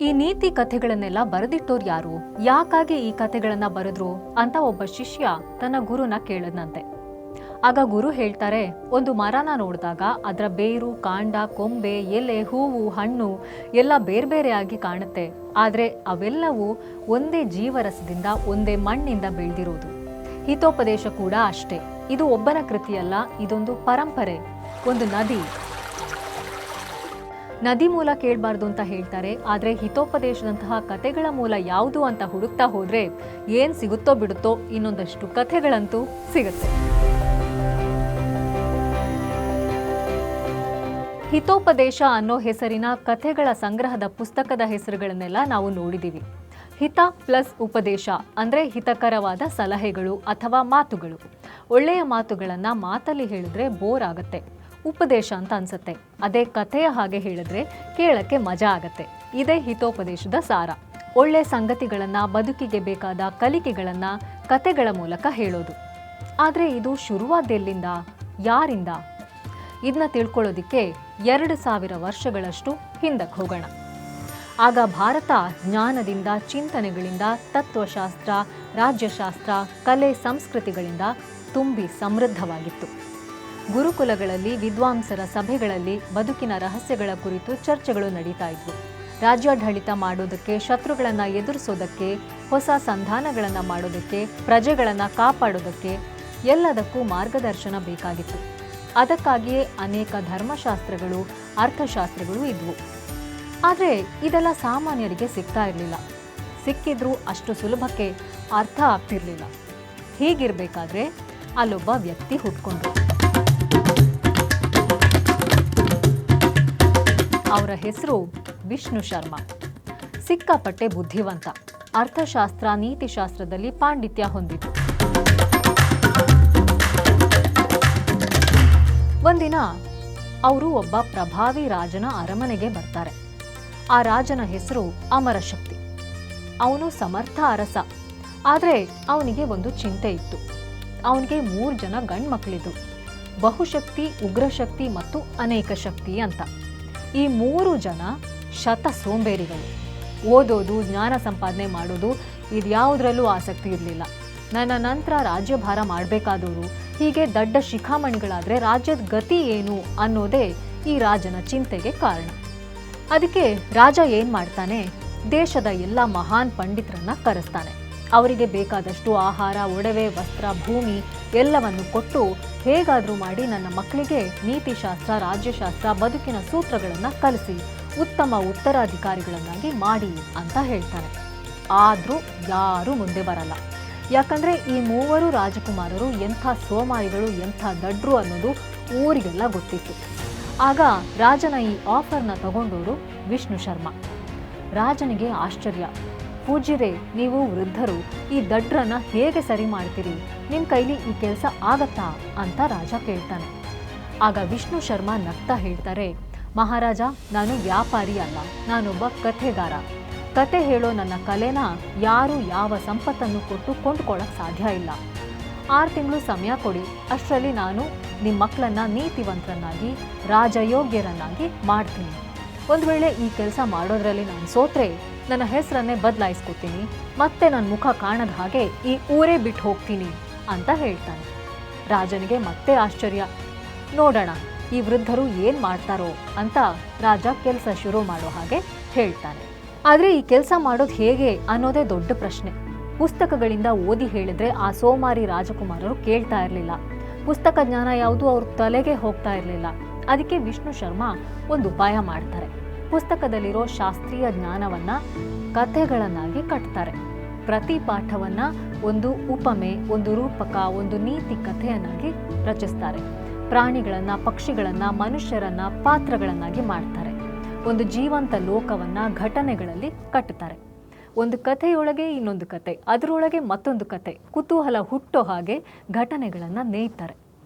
ಈ ನೀತಿ ಕಥೆಗಳನ್ನೆಲ್ಲ ಬರೆದಿಟ್ಟೋರು ಯಾರು, ಯಾಕಾಗಿ ಈ ಕಥೆಗಳನ್ನ ಬರೆದ್ರು ಅಂತ ಒಬ್ಬ ಶಿಷ್ಯ ತನ್ನ ಗುರುನ ಕೇಳದ್ನಂತೆ. ಆಗ ಗುರು ಹೇಳ್ತಾರೆ, ಒಂದು ಮರನ ನೋಡಿದಾಗ ಅದರ ಬೇರು, ಕಾಂಡ, ಕೊಂಬೆ, ಎಲೆ, ಹೂವು, ಹಣ್ಣು ಎಲ್ಲ ಬೇರೆ ಬೇರೆಯಾಗಿ ಕಾಣುತ್ತೆ. ಆದರೆ ಅವೆಲ್ಲವೂ ಒಂದೇ ಜೀವರಸದಿಂದ, ಒಂದೇ ಮಣ್ಣಿಂದ ಬೆಳೆದಿರೋದು. ಹಿತೋಪದೇಶ ಕೂಡ ಅಷ್ಟೇ. ಇದು ಒಬ್ಬನ ಕೃತಿಯಲ್ಲ, ಇದೊಂದು ಪರಂಪರೆ, ಒಂದು ನದಿ ಮೂಲ ಕೇಳಬಾರ್ದು ಅಂತ ಹೇಳ್ತಾರೆ. ಆದರೆ ಹಿತೋಪದೇಶದಂತಹ ಕಥೆಗಳ ಮೂಲ ಯಾವುದು ಅಂತ ಹುಡುಕ್ತಾ ಹೋದ್ರೆ ಏನ್ ಸಿಗುತ್ತೋ ಬಿಡುತ್ತೋ, ಇನ್ನೊಂದಷ್ಟು ಕಥೆಗಳಂತೂ ಸಿಗುತ್ತೆ. ಹಿತೋಪದೇಶ ಅನ್ನೋ ಹೆಸರಿನ ಕಥೆಗಳ ಸಂಗ್ರಹದ ಪುಸ್ತಕದ ಹೆಸರುಗಳನ್ನೆಲ್ಲ ನಾವು ನೋಡಿದ್ದೀವಿ. ಹಿತ ಪ್ಲಸ್ ಉಪದೇಶ ಅಂದರೆ ಹಿತಕರವಾದ ಸಲಹೆಗಳು ಅಥವಾ ಮಾತುಗಳು. ಒಳ್ಳೆಯ ಮಾತುಗಳನ್ನು ಮಾತಲ್ಲಿ ಹೇಳಿದ್ರೆ ಬೋರ್ ಆಗುತ್ತೆ, ಉಪದೇಶ ಅಂತ ಅನ್ಸುತ್ತೆ. ಅದೇ ಕಥೆಯ ಹಾಗೆ ಹೇಳಿದ್ರೆ ಕೇಳಕ್ಕೆ ಮಜಾ ಆಗತ್ತೆ. ಇದೇ ಹಿತೋಪದೇಶದ ಸಾರ. ಒಳ್ಳೆ ಸಂಗತಿಗಳನ್ನು, ಬದುಕಿಗೆ ಬೇಕಾದ ಕಲಿಕೆಗಳನ್ನು ಕಥೆಗಳ ಮೂಲಕ ಹೇಳೋದು. ಆದರೆ ಇದು ಶುರುವಾದೆಲ್ಲಿಂದ, ಯಾರಿಂದ? ಇದನ್ನ ತಿಳ್ಕೊಳ್ಳೋದಿಕ್ಕೆ 2000 ವರ್ಷಗಳಷ್ಟು ಹಿಂದಕ್ಕೆ ಹೋಗೋಣ. ಆಗ ಭಾರತ ಜ್ಞಾನದಿಂದ, ಚಿಂತನೆಗಳಿಂದ, ತತ್ವಶಾಸ್ತ್ರ, ರಾಜ್ಯಶಾಸ್ತ್ರ, ಕಲೆ, ಸಂಸ್ಕೃತಿಗಳಿಂದ ತುಂಬಿ ಸಮೃದ್ಧವಾಗಿತ್ತು. ಗುರುಕುಲಗಳಲ್ಲಿ, ವಿದ್ವಾಂಸರ ಸಭೆಗಳಲ್ಲಿ ಬದುಕಿನ ರಹಸ್ಯಗಳ ಕುರಿತು ಚರ್ಚೆಗಳು ನಡೀತಾ ಇದ್ವು. ರಾಜ್ಯಾಡಳಿತ ಮಾಡೋದಕ್ಕೆ, ಶತ್ರುಗಳನ್ನು ಎದುರಿಸೋದಕ್ಕೆ, ಹೊಸ ಸಂಧಾನಗಳನ್ನು ಮಾಡೋದಕ್ಕೆ, ಪ್ರಜೆಗಳನ್ನು ಕಾಪಾಡೋದಕ್ಕೆ ಎಲ್ಲದಕ್ಕೂ ಮಾರ್ಗದರ್ಶನ ಬೇಕಾಗಿತ್ತು. ಅದಕ್ಕಾಗಿಯೇ ಅನೇಕ ಧರ್ಮಶಾಸ್ತ್ರಗಳು, ಅರ್ಥಶಾಸ್ತ್ರಗಳು ಇದ್ವು. ಆದರೆ ಇದೆಲ್ಲ ಸಾಮಾನ್ಯರಿಗೆ ಸಿಗ್ತಾ ಇರಲಿಲ್ಲ. ಸಿಕ್ಕಿದ್ರೂ ಅಷ್ಟು ಸುಲಭಕ್ಕೆ ಅರ್ಥ ಆಗ್ತಿರ್ಲಿಲ್ಲ. ಹೀಗಿರಬೇಕಾದ್ರೆ ಅಲ್ಲೊಬ್ಬ ವ್ಯಕ್ತಿ ಹುಟ್ಕೊಂಡ್ರು. ಅವರ ಹೆಸರು ವಿಷ್ಣು ಶರ್ಮಾ. ಸಿಕ್ಕಾಪಟ್ಟೆ ಬುದ್ಧಿವಂತ. ಅರ್ಥಶಾಸ್ತ್ರ, ನೀತಿಶಾಸ್ತ್ರದಲ್ಲಿ ಪಾಂಡಿತ್ಯ ಹೊಂದಿದ್ರು. ಒಂದಿನ ಅವರು ಒಬ್ಬ ಪ್ರಭಾವಿ ರಾಜನ ಅರಮನೆಗೆ ಬರ್ತಾರೆ. ಆ ರಾಜನ ಹೆಸರು ಅಮರಶಕ್ತಿ. ಅವನು ಸಮರ್ಥ ಅರಸ. ಆದರೆ ಅವನಿಗೆ ಒಂದು ಚಿಂತೆ ಇತ್ತು. ಅವನಿಗೆ 3 ಜನ ಗಂಡು ಮಕ್ಕಳಿದ್ರು. ಬಹುಶಕ್ತಿ, ಉಗ್ರಶಕ್ತಿ ಮತ್ತು ಅನೇಕ ಶಕ್ತಿ ಅಂತ. ಈ 3 ಜನ ಶತ ಸೋಂಬೇರಿಗಳು. ಓದೋದು, ಜ್ಞಾನ ಸಂಪಾದನೆ ಮಾಡೋದು ಇದ್ಯಾವುದರಲ್ಲೂ ಆಸಕ್ತಿ ಇರಲಿಲ್ಲ. ನನ್ನ ನಂತರ ರಾಜ್ಯಭಾರ ಮಾಡಬೇಕಾದವರು, ಹೀಗೆ ದೊಡ್ಡ ಶಿಖಾಮಣಿಗಳಾದರೆ ರಾಜ್ಯದ ಗತಿ ಏನು ಅನ್ನೋದೇ ಈ ರಾಜನ ಚಿಂತೆಗೆ ಕಾರಣ. ಅದಕ್ಕೆ ರಾಜ ಏನು ಮಾಡ್ತಾನೆ, ದೇಶದ ಎಲ್ಲ ಮಹಾನ್ ಪಂಡಿತರನ್ನ ಕರೆಸ್ತಾನೆ. ಅವರಿಗೆ ಬೇಕಾದಷ್ಟು ಆಹಾರ, ಒಡವೆ, ವಸ್ತ್ರ, ಭೂಮಿ ಎಲ್ಲವನ್ನು ಕೊಟ್ಟು ಹೇಗಾದರೂ ಮಾಡಿ ನನ್ನ ಮಕ್ಕಳಿಗೆ ನೀತಿಶಾಸ್ತ್ರ, ರಾಜ್ಯಶಾಸ್ತ್ರ, ಬದುಕಿನ ಸೂತ್ರಗಳನ್ನು ಕಲಿಸಿ ಉತ್ತಮ ಉತ್ತರಾಧಿಕಾರಿಗಳನ್ನಾಗಿ ಮಾಡಿ ಅಂತ ಹೇಳ್ತಾನೆ. ಆದರೂ ಯಾರೂ ಮುಂದೆ ಬರಲ್ಲ. ಯಾಕಂದರೆ ಈ 3 ರಾಜಕುಮಾರರು ಎಂಥ ಸೋಮಾರಿಗಳು, ಎಂಥ ದಡ್ರು ಅನ್ನೋದು ಊರಿಗೆಲ್ಲ ಗೊತ್ತಿತ್ತು. ಆಗ ರಾಜನ ಈ ಆಫರ್ನ ತಗೊಂಡೋರು ವಿಷ್ಣು ಶರ್ಮಾ. ರಾಜನಿಗೆ ಆಶ್ಚರ್ಯ. ಪೂಜ್ಯರೇ, ನೀವು ವೃದ್ಧರು, ಈ ದಡ್ರನ್ನ ಹೇಗೆ ಸರಿ ಮಾಡ್ತೀರಿ? ನಿಮ್ಮ ಕೈಲಿ ಈ ಕೆಲಸ ಆಗತ್ತಾ ಅಂತ ರಾಜ ಕೇಳ್ತಾನೆ. ಆಗ ವಿಷ್ಣು ಶರ್ಮಾ ನಗ್ತಾ ಹೇಳ್ತಾರೆ, ಮಹಾರಾಜ, ನಾನು ವ್ಯಾಪಾರಿ ಅಲ್ಲ, ನಾನೊಬ್ಬ ಕಥೆಗಾರ. ಕತೆ ಹೇಳೋ ನನ್ನ ಕಲೆನ ಯಾರು ಯಾವ ಸಂಪತ್ತನ್ನು ಕೊಟ್ಟು ಕೊಂಡ್ಕೊಳ್ಳೋಕೆ ಸಾಧ್ಯ ಇಲ್ಲ. 6 ತಿಂಗಳು ಸಮಯ ಕೊಡಿ. ಅಷ್ಟರಲ್ಲಿ ನಾನು ನಿಮ್ಮ ಮಕ್ಕಳನ್ನ ನೀತಿವಂತರನ್ನಾಗಿ, ರಾಜಯೋಗ್ಯರನ್ನಾಗಿ ಮಾಡ್ತೀನಿ. ಒಂದು ವೇಳೆ ಈ ಕೆಲಸ ಮಾಡೋದ್ರಲ್ಲಿ ನಾನು ಸೋತ್ರೆ ನನ್ನ ಹೆಸರನ್ನೇ ಬದಲಾಯಿಸ್ಕೊತೀನಿ, ಮತ್ತೆ ನನ್ನ ಮುಖ ಕಾಣದ ಹಾಗೆ ಈ ಊರೇ ಬಿಟ್ಟು ಹೋಗ್ತೀನಿ ಅಂತ ಹೇಳ್ತಾನೆ. ರಾಜನಿಗೆ ಮತ್ತೆ ಆಶ್ಚರ್ಯ. ನೋಡೋಣ ಈ ವೃದ್ಧರು ಏನು ಮಾಡ್ತಾರೋ ಅಂತ ರಾಜ ಕೆಲಸ ಶುರು ಮಾಡೋ ಹಾಗೆ ಹೇಳ್ತಾನೆ. ಆದರೆ ಈ ಕೆಲಸ ಮಾಡೋದು ಹೇಗೆ ಅನ್ನೋದೇ ದೊಡ್ಡ ಪ್ರಶ್ನೆ. ಪುಸ್ತಕಗಳಿಂದ ಓದಿ ಹೇಳಿದ್ರೆ ಆ ಸೋಮಾರಿ ರಾಜಕುಮಾರರು ಕೇಳ್ತಾ ಇರಲಿಲ್ಲ. ಪುಸ್ತಕ ಜ್ಞಾನ ಯಾವುದು ಅವ್ರ ತಲೆಗೆ ಹೋಗ್ತಾ ಇರಲಿಲ್ಲ. ಅದಕ್ಕೆ ವಿಷ್ಣು ಶರ್ಮಾ ಒಂದು ಉಪಾಯ ಮಾಡ್ತಾರೆ. ಪುಸ್ತಕದಲ್ಲಿರೋ ಶಾಸ್ತ್ರೀಯ ಜ್ಞಾನವನ್ನ ಕಥೆಗಳನ್ನಾಗಿ ಕಟ್ತಾರೆ. ಪ್ರತಿ ಪಾಠವನ್ನ ಒಂದು ಉಪಮೆ, ಒಂದು ರೂಪಕ, ಒಂದು ನೀತಿ ಕಥೆಯನ್ನಾಗಿ ರಚಿಸ್ತಾರೆ. ಪ್ರಾಣಿಗಳನ್ನ, ಪಕ್ಷಿಗಳನ್ನ, ಮನುಷ್ಯರನ್ನ ಪಾತ್ರಗಳನ್ನಾಗಿ ಮಾಡ್ತಾರೆ. ಒಂದು ಜೀವಂತ ಲೋಕವನ್ನ ಘಟನೆಗಳಲ್ಲಿ ಕಟ್ಟುತ್ತಾರೆ. ಒಂದು ಕಥೆಯೊಳಗೆ ಇನ್ನೊಂದು ಕತೆ, ಅದರೊಳಗೆ ಮತ್ತೊಂದು ಕತೆ, ಕುತೂಹಲ ಹುಟ್ಟೋ ಹಾಗೆ ಘಟನೆಗಳನ್ನು ನೇಯ್ತಾರೆ.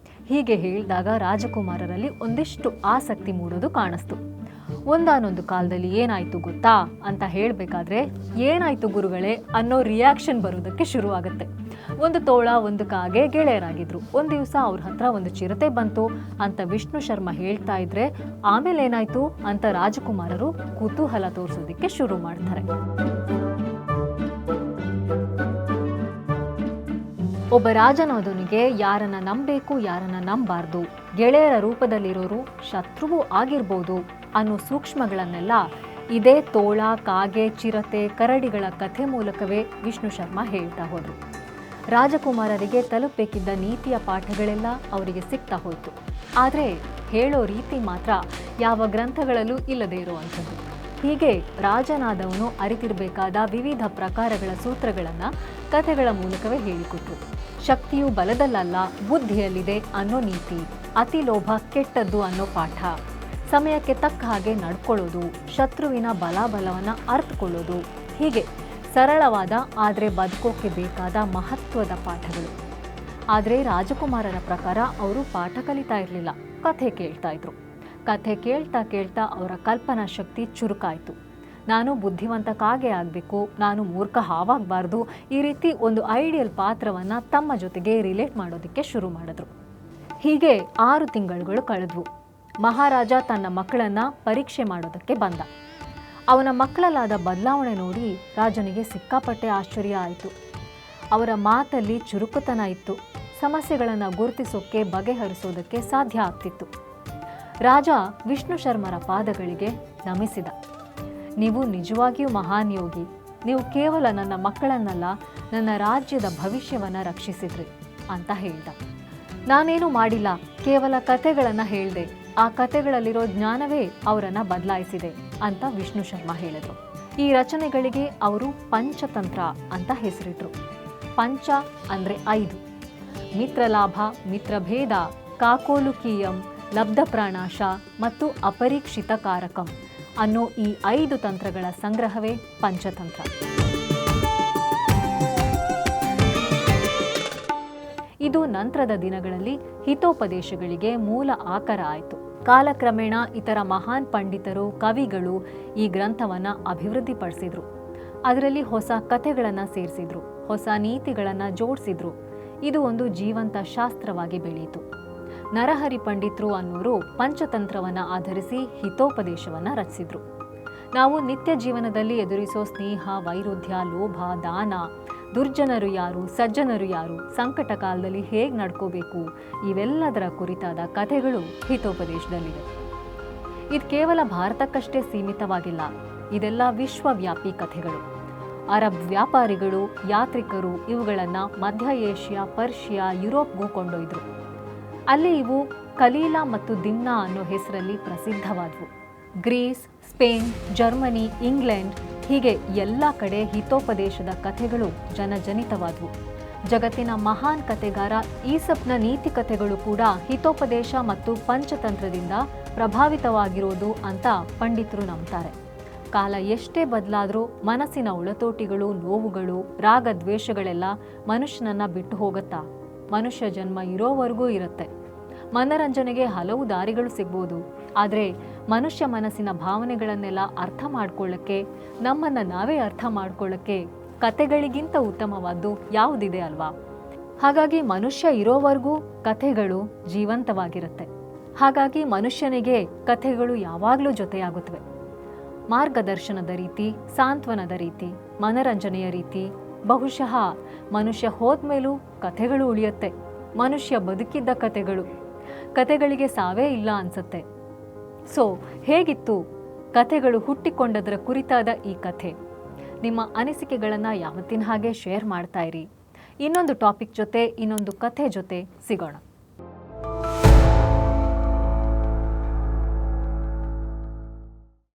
ಹೀಗೆ ಹೇಳಿದಾಗ ರಾಜಕುಮಾರರಲ್ಲಿ ಒಂದಿಷ್ಟು ಆಸಕ್ತಿ ಮೂಡೋದು ಕಾಣಿಸ್ತು. ಒಂದಾನೊಂದು ಕಾಲದಲ್ಲಿ ಏನಾಯ್ತು ಗೊತ್ತಾ ಅಂತ ಹೇಳಬೇಕಾದ್ರೆ ಏನಾಯ್ತು ಗುರುಗಳೇ ಅನ್ನೋ ರಿಯಾಕ್ಷನ್ ಬರೋದಕ್ಕೆ ಶುರುವಾಗುತ್ತೆ. ಒಂದು ತೋಳ ಒಂದು ಕಾಗೆ ಗೆಳೆಯರಾಗಿದ್ರು. ಒಂದು ದಿವಸ ಅವ್ರ ಹತ್ರ ಒಂದು ಚಿರತೆ ಬಂತು ಅಂತ ವಿಷ್ಣು ಶರ್ಮಾ ಹೇಳ್ತಾ ಇದ್ರೆ ಆಮೇಲೆ ಏನಾಯ್ತು ಅಂತ ರಾಜಕುಮಾರರು ಕುತೂಹಲ ತೋರಿಸೋದಕ್ಕೆ ಶುರು ಮಾಡ್ತಾರೆ. ಒಬ್ಬ ರಾಜನಾದವನಿಗೆ ಯಾರನ್ನ ನಂಬಬೇಕು ಯಾರನ್ನ ನಂಬಾರ್ದು, ಗೆಳೆಯರ ರೂಪದಲ್ಲಿರೋರು ಶತ್ರುವೂ ಆಗಿರ್ಬೋದು ಅನ್ನೋ ಸೂಕ್ಷ್ಮಗಳನ್ನೆಲ್ಲ ಇದೇ ತೋಳ ಕಾಗೆ ಚಿರತೆ ಕರಡಿಗಳ ಕಥೆ ಮೂಲಕವೇ ವಿಷ್ಣು ಶರ್ಮಾ ಹೇಳ್ತಾ ಹೋದ್ರು. ರಾಜಕುಮಾರರಿಗೆ ತಲುಪಬೇಕಿದ್ದ ನೀತಿಯ ಪಾಠಗಳೆಲ್ಲ ಅವರಿಗೆ ಸಿಗ್ತಾ ಹೋಯ್ತು. ಆದರೆ ಹೇಳೋ ರೀತಿ ಮಾತ್ರ ಯಾವ ಗ್ರಂಥಗಳಲ್ಲೂ ಇಲ್ಲದೇ ಇರುವಂಥದ್ದು. ಹೀಗೆ ರಾಜನಾದವನು ಅರಿತಿರಬೇಕಾದ ವಿವಿಧ ಪ್ರಕಾರಗಳ ಸೂತ್ರಗಳನ್ನು ಕಥೆಗಳ ಮೂಲಕವೇ ಹೇಳಿಕೊಟ್ರು. ಶಕ್ತಿಯು ಬಲದಲ್ಲಲ್ಲ ಬುದ್ಧಿಯಲ್ಲಿದೆ ಅನ್ನೋ ನೀತಿ, ಅತಿ ಲೋಭ ಕೆಟ್ಟದ್ದು ಅನ್ನೋ ಪಾಠ, ಸಮಯಕ್ಕೆ ತಕ್ಕ ಹಾಗೆ ನಡ್ಕೊಳ್ಳೋದು, ಶತ್ರುವಿನ ಬಲಾಬಲವನ್ನು ಅರ್ಥಕೊಳ್ಳೋದು, ಹೀಗೆ ಸರಳವಾದ ಆದರೆ ಬದುಕೋಕೆ ಬೇಕಾದ ಮಹತ್ವದ ಪಾಠಗಳು. ಆದರೆ ರಾಜಕುಮಾರರ ಪ್ರಕಾರ ಅವರು ಪಾಠ ಕಲಿತಾ ಇರಲಿಲ್ಲ, ಕಥೆ ಕೇಳ್ತಾ ಇದ್ರು. ಕಥೆ ಕೇಳ್ತಾ ಕೇಳ್ತಾ ಅವರ ಕಲ್ಪನಾ ಶಕ್ತಿ ಚುರುಕಾಯಿತು. ನಾನು ಬುದ್ಧಿವಂತ ಕಾಗೆ ಆಗಬೇಕು, ನಾನು ಮೂರ್ಖ ಹಾವಾಗಬಾರ್ದು, ಈ ರೀತಿ ಒಂದು ಐಡಿಯಲ್ ಪಾತ್ರವನ್ನು ತಮ್ಮ ಜೊತೆಗೆ ರಿಲೇಟ್ ಮಾಡೋದಕ್ಕೆ ಶುರು ಮಾಡಿದ್ರು. ಹೀಗೆ 6 ತಿಂಗಳುಗಳು ಕಳೆದ್ವು. ಮಹಾರಾಜ ತನ್ನ ಮಕ್ಕಳನ್ನು ಪರೀಕ್ಷೆ ಮಾಡೋದಕ್ಕೆ ಬಂದ. ಅವನ ಮಕ್ಕಳಲ್ಲಾದ ಬದಲಾವಣೆ ನೋಡಿ ರಾಜನಿಗೆ ಸಿಕ್ಕಾಪಟ್ಟೆ ಆಶ್ಚರ್ಯ ಆಯಿತು. ಅವರ ಮಾತಲ್ಲಿ ಚುರುಕುತನ ಇತ್ತು. ಸಮಸ್ಯೆಗಳನ್ನು ಗುರುತಿಸೋಕ್ಕೆ ಬಗೆಹರಿಸೋದಕ್ಕೆ ಸಾಧ್ಯ ಆಗ್ತಿತ್ತು. ರಾಜ ವಿಷ್ಣು ಶರ್ಮರ ಪಾದಗಳಿಗೆ ನಮಿಸಿದ. ನೀವು ನಿಜವಾಗಿಯೂ ಮಹಾನ್ ಯೋಗಿ. ನೀವು ಕೇವಲ ನನ್ನ ಮಕ್ಕಳನ್ನಲ್ಲ, ನನ್ನ ರಾಜ್ಯದ ಭವಿಷ್ಯವನ್ನು ರಕ್ಷಿಸಿದ್ರಿ ಅಂತ ಹೇಳ್ದ. ನಾನೇನು ಮಾಡಿಲ್ಲ, ಕೇವಲ ಕಥೆಗಳನ್ನು ಹೇಳಿದೆ. ಆ ಕಥೆಗಳಲ್ಲಿರೋ ಜ್ಞಾನವೇ ಅವರನ್ನು ಬದಲಾಯಿಸಿದೆ ಅಂತ ವಿಷ್ಣು ಶರ್ಮಾ ಹೇಳಿದರು. ಈ ರಚನೆಗಳಿಗೆ ಅವರು ಪಂಚತಂತ್ರ ಅಂತ ಹೆಸರಿಟ್ರು. ಪಂಚ ಅಂದರೆ 5, ಮಿತ್ರಲಾಭ, ಮಿತ್ರಭೇದ, ಕಾಕೋಲುಕೀಯಂ, ಲಬ್ಧ ಪ್ರಾಣಾಶ ಮತ್ತು ಅಪರೀಕ್ಷಿತ ಕಾರಕಂ ಅನ್ನೋ ಈ 5 ತಂತ್ರಗಳ ಸಂಗ್ರಹವೇ ಪಂಚತಂತ್ರ. ಇದು ನಂತರದ ದಿನಗಳಲ್ಲಿ ಹಿತೋಪದೇಶಗಳಿಗೆ ಮೂಲ ಆಕಾರ ಆಯಿತು. ಕಾಲಕ್ರಮೇಣ ಇತರ ಮಹಾನ್ ಪಂಡಿತರು ಕವಿಗಳು ಈ ಗ್ರಂಥವನ್ನು ಅಭಿವೃದ್ಧಿಪಡಿಸಿದ್ರು. ಅದರಲ್ಲಿ ಹೊಸ ಕಥೆಗಳನ್ನು ಸೇರಿಸಿದ್ರು, ಹೊಸ ನೀತಿಗಳನ್ನು ಜೋಡಿಸಿದ್ರು. ಇದು ಒಂದು ಜೀವಂತ ಶಾಸ್ತ್ರವಾಗಿ ಬೆಳೆಯಿತು. ನರಹರಿ ಪಂಡಿತರು ಅನ್ನೋರು ಪಂಚತಂತ್ರವನ್ನು ಆಧರಿಸಿ ಹಿತೋಪದೇಶವನ್ನು ರಚಿಸಿದ್ರು. ನಾವು ನಿತ್ಯ ಜೀವನದಲ್ಲಿ ಎದುರಿಸೋ ಸ್ನೇಹ, ವೈರುಧ್ಯ, ಲೋಭ, ದಾನ, ದುರ್ಜನರು ಯಾರು, ಸಜ್ಜನರು ಯಾರು, ಸಂಕಟ ಕಾಲದಲ್ಲಿ ಹೇಗೆ ನಡ್ಕೋಬೇಕು, ಇವೆಲ್ಲದರ ಕುರಿತಾದ ಕಥೆಗಳು ಹಿತೋಪದೇಶದಲ್ಲಿದೆ. ಇದು ಕೇವಲ ಭಾರತಕ್ಕಷ್ಟೇ ಸೀಮಿತವಾಗಿಲ್ಲ, ಇದೆಲ್ಲ ವಿಶ್ವವ್ಯಾಪಿ ಕಥೆಗಳು. ಅರಬ್ ವ್ಯಾಪಾರಿಗಳು, ಯಾತ್ರಿಕರು ಇವುಗಳನ್ನು ಮಧ್ಯ ಏಷ್ಯಾ, ಪರ್ಷಿಯಾ, ಯುರೋಪ್ಗೂ ಕೊಂಡೊಯ್ದರು. ಅಲ್ಲಿ ಇವು ಕಲೀಲ ಮತ್ತು ದಿಮ್ನಾ ಅನ್ನೋ ಹೆಸರಲ್ಲಿ ಪ್ರಸಿದ್ಧವಾದವು. ಗ್ರೀಸ್, ಸ್ಪೇನ್, ಜರ್ಮನಿ, ಇಂಗ್ಲೆಂಡ್ ಹೀಗೆ ಎಲ್ಲ ಕಡೆ ಹಿತೋಪದೇಶದ ಕಥೆಗಳು ಜನಜನಿತವಾದವು. ಜಗತ್ತಿನ ಮಹಾನ್ ಕಥೆಗಾರ ಈಸಪ್ನ ನೀತಿ ಕಥೆಗಳು ಕೂಡ ಹಿತೋಪದೇಶ ಮತ್ತು ಪಂಚತಂತ್ರದಿಂದ ಪ್ರಭಾವಿತವಾಗಿರೋದು ಅಂತ ಪಂಡಿತರು ನಂಬ್ತಾರೆ. ಕಾಲ ಎಷ್ಟೇ ಬದಲಾದರೂ ಮನಸ್ಸಿನ ಒಳತೋಟಿಗಳು, ನೋವುಗಳು, ರಾಗ ದ್ವೇಷಗಳೆಲ್ಲ ಮನುಷ್ಯನನ್ನ ಬಿಟ್ಟು ಹೋಗುತ್ತಾ? ಮನುಷ್ಯ ಜನ್ಮ ಇರೋವರೆಗೂ ಇರುತ್ತೆ. ಮನರಂಜನೆಗೆ ಹಲವು ದಾರಿಗಳು ಸಿಗ್ಬೋದು, ಆದರೆ ಮನುಷ್ಯ ಮನಸ್ಸಿನ ಭಾವನೆಗಳನ್ನೆಲ್ಲ ಅರ್ಥ ಮಾಡ್ಕೊಳ್ಳೋಕ್ಕೆ, ನಮ್ಮನ್ನು ನಾವೇ ಅರ್ಥ ಮಾಡ್ಕೊಳ್ಳೋಕ್ಕೆ ಕಥೆಗಳಿಗಿಂತ ಉತ್ತಮವಾದ್ದು ಯಾವುದಿದೆ ಅಲ್ವಾ? ಹಾಗಾಗಿ ಮನುಷ್ಯ ಇರೋವರೆಗೂ ಕಥೆಗಳು ಜೀವಂತವಾಗಿರುತ್ತೆ. ಹಾಗಾಗಿ ಮನುಷ್ಯನಿಗೆ ಕಥೆಗಳು ಯಾವಾಗಲೂ ಜೊತೆಯಾಗುತ್ತವೆ. ಮಾರ್ಗದರ್ಶನದ ರೀತಿ, ಸಾಂತ್ವನದ ರೀತಿ, ಮನರಂಜನೆಯ ರೀತಿ. ಬಹುಶಃ ಮನುಷ್ಯ ಹೋದ್ಮೇಲೂ ಕಥೆಗಳು ಉಳಿಯುತ್ತೆ. ಮನುಷ್ಯ ಬದುಕಿದ್ದ ಕಥೆಗಳಿಗೆ ಸಾವೇ ಇಲ್ಲ ಅನ್ಸುತ್ತೆ. ಸೊ ಹೇಗಿತ್ತು ಕಥೆಗಳು ಹುಟ್ಟಿಕೊಂಡದರ ಕುರಿತಾದ ಈ ಕಥೆ? ನಿಮ್ಮ ಅನಿಸಿಕೆಗಳನ್ನು ಯಾವತ್ತಿನ ಹಾಗೆ ಶೇರ್ ಮಾಡ್ತಾ ಇರಿ. ಇನ್ನೊಂದು ಟಾಪಿಕ್ ಜೊತೆ, ಇನ್ನೊಂದು ಕಥೆ ಜೊತೆ ಸಿಗೋಣ.